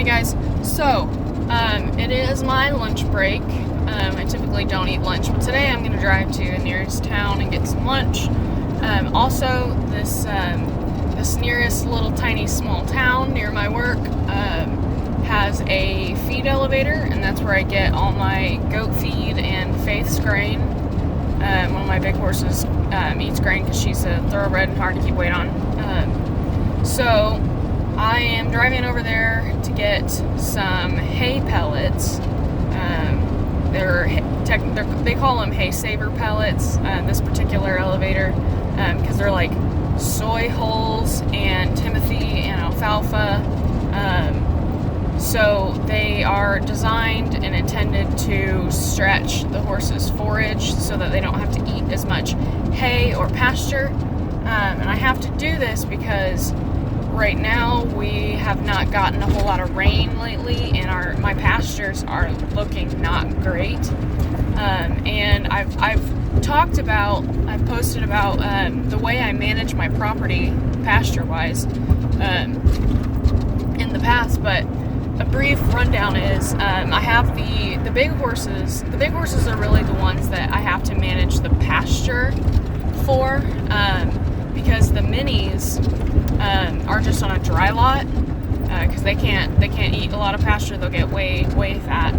Hey guys, so it is my lunch break. I typically don't eat lunch, but today I'm going to drive to the nearest town and get some lunch. Also, this nearest little tiny small town near my work has a feed elevator, and that's where I get all my goat feed and Faith's grain. One of my big horses eats grain because she's a thoroughbred and hard to keep weight on. So I am driving over there to get some hay pellets. They call them hay saver pellets, this particular elevator, because they're like soy hulls and timothy and alfalfa. So they are designed and intended to stretch the horse's forage so that they don't have to eat as much hay or pasture. And I have to do this because right now we have not gotten a whole lot of rain lately, and my pastures are looking not great. And I've posted about the way I manage my property pasture-wise in the past, but a brief rundown is I have the big horses. The big horses are really the ones that I have to manage the pasture for, because the minis are just on a dry lot, because they can't eat a lot of pasture. They'll get way fat.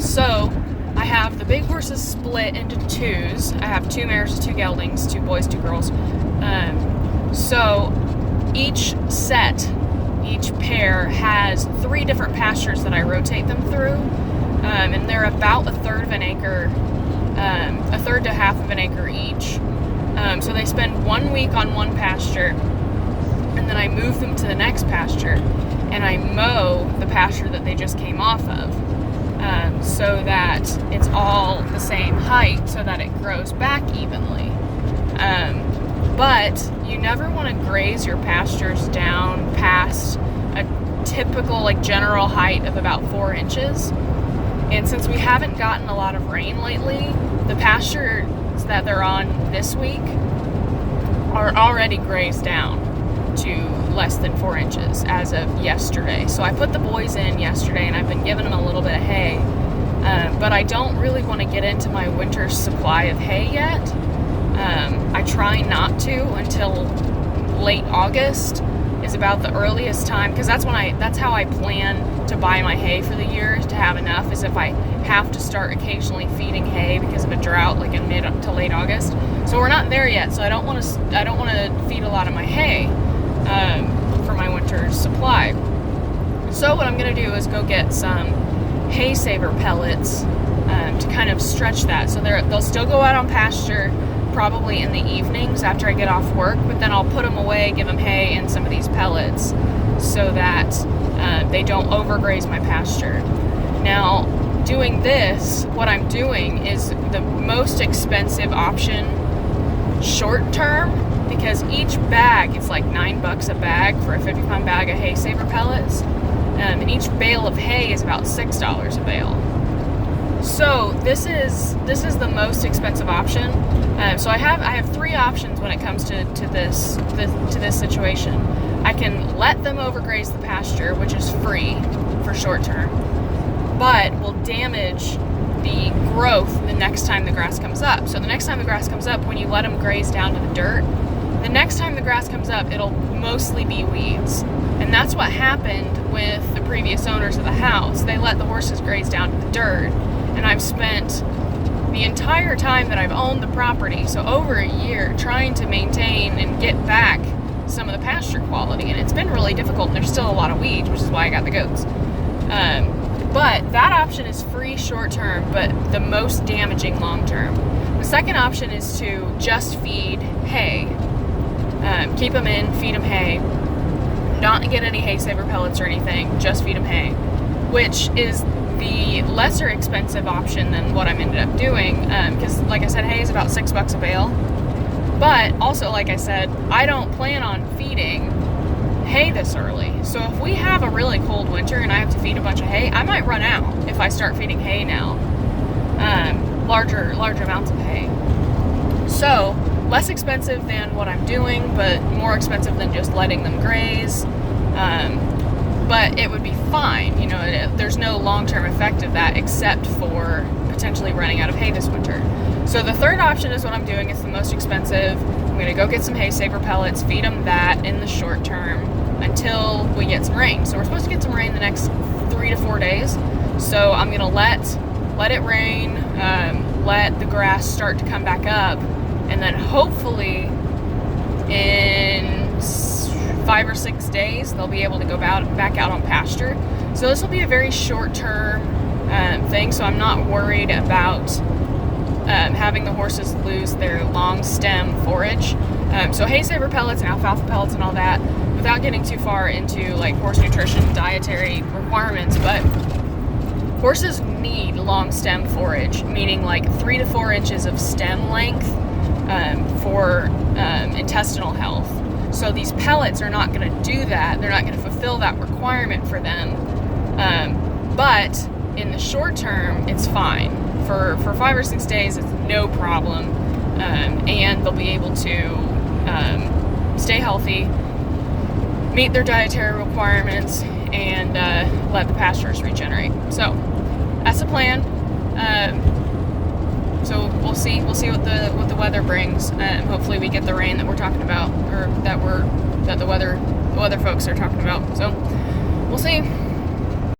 So I have the big horses split into twos. I have 2 mares, 2 geldings, 2 boys, 2 girls. So each pair has 3 different pastures that I rotate them through, and they're about a third to half of an acre each. So they spend 1 week on one pasture, and then I move them to the next pasture, and I mow the pasture that they just came off of, so that it's all the same height, so that it grows back evenly. But you never want to graze your pastures down past a typical general height of about 4 inches. And since we haven't gotten a lot of rain lately, the pastures that they're on this week are already grazed down to less than 4 inches as of yesterday. So I put the boys in yesterday, and I've been giving them a little bit of hay, but I don't really want to get into my winter's supply of hay yet. I try not to until late August is about the earliest time, because that's how I plan to buy my hay for the year, to have enough, is if I have to start occasionally feeding hay because of a drought, like in mid to late August. So we're not there yet, so I don't want to feed a lot of my hay for my winter's supply. So what I'm going to do is go get some hay saver pellets to kind of stretch that. So they'll still go out on pasture probably in the evenings after I get off work, but then I'll put them away, give them hay and some of these pellets so that they don't overgraze my pasture. Now, doing this, what I'm doing is the most expensive option short term, because each bag, it's like $9 a bag for a 50-pound bag of hay saver pellets, and each bale of hay is about $6 a bale. So this is the most expensive option. So I have 3 options when it comes to this situation. I can let them overgraze the pasture, which is free for short term, but will damage the growth the next time the grass comes up. So the next time the grass comes up, when you let them graze down to the dirt, the next time the grass comes up, it'll mostly be weeds. And that's what happened with the previous owners of the house. They let the horses graze down to the dirt, and I've spent the entire time that I've owned the property, so over a year, trying to maintain and get back some of the pasture quality, and it's been really difficult, and there's still a lot of weeds, which is why I got the goats. But that option is free short term, but the most damaging long term. The second option is to just feed hay. Keep them in, feed them hay, not get any hay saver pellets or anything, just feed them hay, which is the lesser expensive option than what I ended up doing, because like I said, hay is about $6 a bale. But also, like I said, I don't plan on feeding hay this early. So if we have a really cold winter and I have to feed a bunch of hay, I might run out if I start feeding hay now, larger amounts of hay. So less expensive than what I'm doing, but more expensive than just letting them graze. but it would be fine. There's no long-term effect of that except for potentially running out of hay this winter. So the third option is what I'm doing. It's the most expensive. I'm going to go get some hay saver pellets, feed them that in the short term until we get some rain. So we're supposed to get some rain the next 3 to 4 days. So I'm going to let it rain, let the grass start to come back up, and then hopefully in 5 or 6 days they'll be able to go back out on pasture. So this will be a very short-term thing, so I'm not worried about having the horses lose their long stem forage. So hay saver pellets and alfalfa pellets and all that, without getting too far into like horse nutrition dietary requirements, but horses need long stem forage, meaning like 3 to 4 inches of stem length for intestinal health. So these pellets are not going to do that. They're not going to fulfill that requirement for them. But in the short term, it's fine. For 5 or 6 days, it's no problem. And they'll be able to stay healthy, meet their dietary requirements, and let the pastures regenerate. So that's the plan. So we'll see what the weather brings. Hopefully we get the rain that we're talking about, or that the weather folks are talking about. So we'll see.